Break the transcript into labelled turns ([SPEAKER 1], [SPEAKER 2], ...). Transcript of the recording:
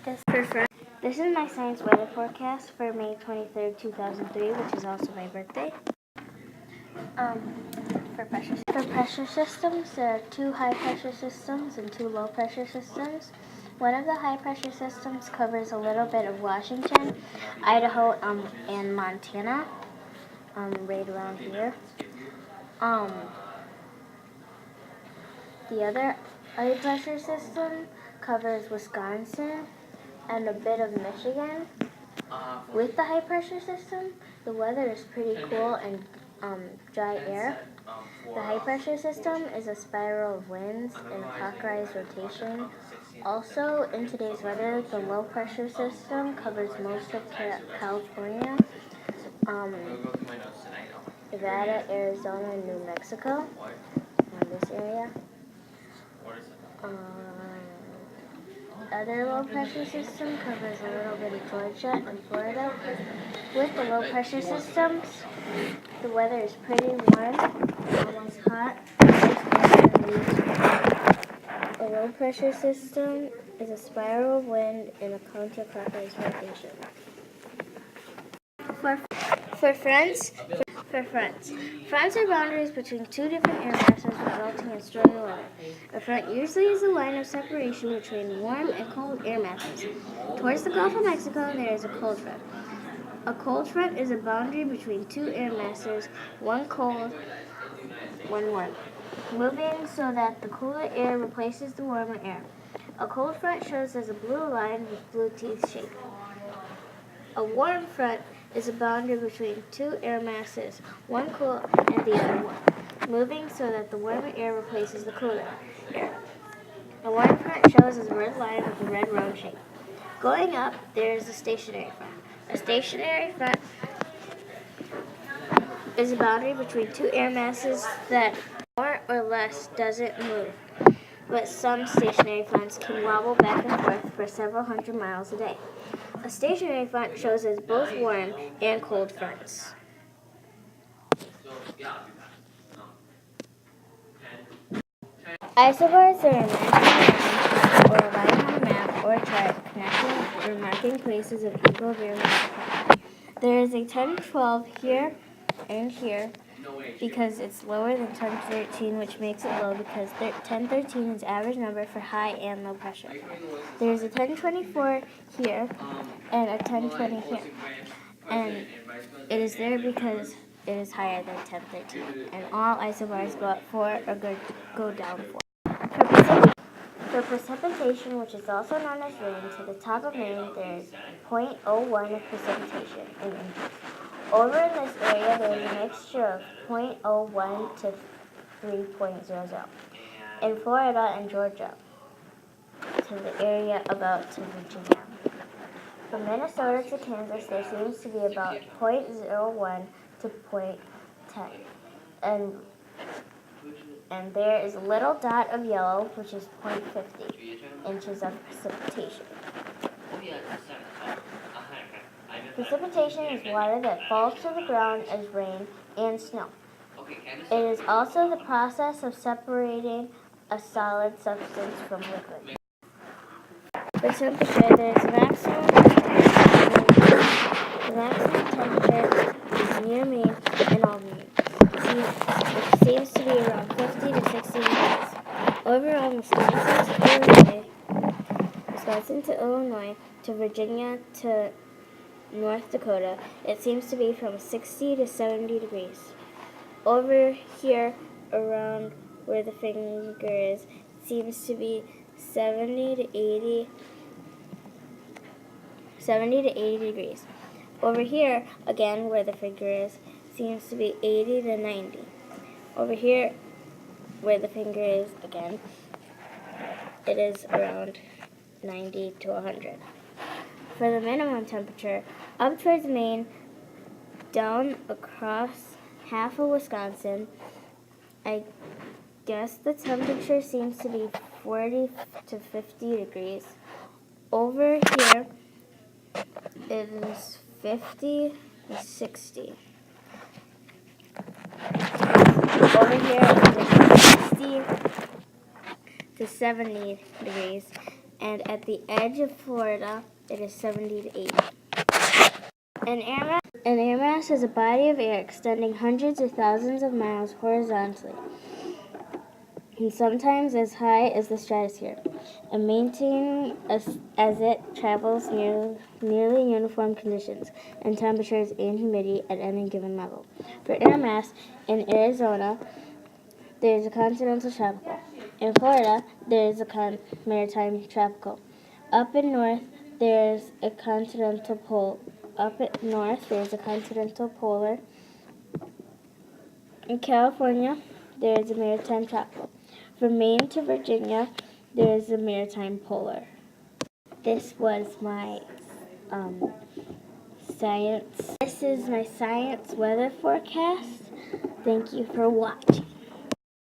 [SPEAKER 1] This is my science weather forecast for May 23rd, 2003, which is also my birthday. For pressure systems, there are 2 high-pressure systems and 2 low-pressure systems. One of the high-pressure systems covers a little bit of Washington, Idaho, and Montana, right around here. The other high-pressure system covers Wisconsin and a bit of Michigan. With the high-pressure system, the weather is pretty cool and dry air. The high-pressure system is a spiral of winds in a clockwise rotation. Also, in today's weather, the low-pressure system covers most of California, Nevada, Arizona, and New Mexico, in this area. Other low-pressure system covers a little bit of Georgia and Florida. With the low-pressure systems, the weather is pretty warm, almost hot. A low-pressure system is a spiral of wind in a counterclockwise rotation. For fronts are boundaries between 2 different air masses resulting in stormy weather. A front usually is a line of separation between warm and cold air masses. Towards the Gulf of Mexico, there is a cold front. A cold front is a boundary between 2 air masses, one cold, one warm, moving so that the cooler air replaces the warmer air. A cold front shows as a blue line with blue teeth shape. A warm front is a boundary between 2 air masses, one cool and the other warm, moving so that the warmer air replaces the cooler air. A warm front shows as a red line with a red round shape. Going up, there is a stationary front. A stationary front is a boundary between 2 air masses that more or less doesn't move, but some stationary fronts can wobble back and forth for several hundred miles a day. A stationary front shows as both warm and cold fronts. Isobars are imaginary lines or a line on a map or a chart connecting or marking places of equilibrium. There is a 10-12 here and here because it's lower than 10-13, which makes it low because 10-13 is average number for high and low pressure. There is a 10-24 here and a 10-20 here, and it is there because it is higher than 10-13, and all isobars go up 4 or go down 4. For precipitation, which is also known as rain, to the top of Maine, there is 0.01 of precipitation in inches. Over in this area, there is a mixture of 0.01 to 3.00. In Florida and Georgia, to the area about to Virginia. From Minnesota to Kansas, there seems to be about 0.01 to 0.10. And there is a little dot of yellow, which is 0.50 inches of precipitation. Precipitation is water that falls to the ground as rain and snow. It is also the process of separating a solid substance from liquid. For temperature, there is maximum temperature is near mean and all mean. It seems to be around 50 to 60 degrees. Overall, Wisconsin to Illinois to Virginia to North Dakota, it seems to be from 60 to 70 degrees. Over here, around where the finger is, seems to be 70 to 80 degrees. Over here, again, where the finger is, seems to be 80 to 90. Over here, where the finger is, again, it is around 90 to 100. For the minimum temperature, up towards Maine, down across half of Wisconsin, I guess the temperature seems to be 40 to 50 degrees. Over here, it is 50 to 60. Over here, it is 60 to 70 degrees. and at the edge of Florida, it is 70 to 80. An air mass is a body of air extending hundreds or thousands of miles horizontally, and sometimes as high as the stratosphere, and maintaining as it travels nearly uniform conditions and temperatures and humidity at any given level. For air mass, in Arizona, there is a continental tropical. In Florida, there is a maritime tropical. Up north, there is a continental polar. In California, there is a maritime tropical. From Maine to Virginia, there is a maritime polar. This was my science. This is my science weather forecast. Thank you for watching.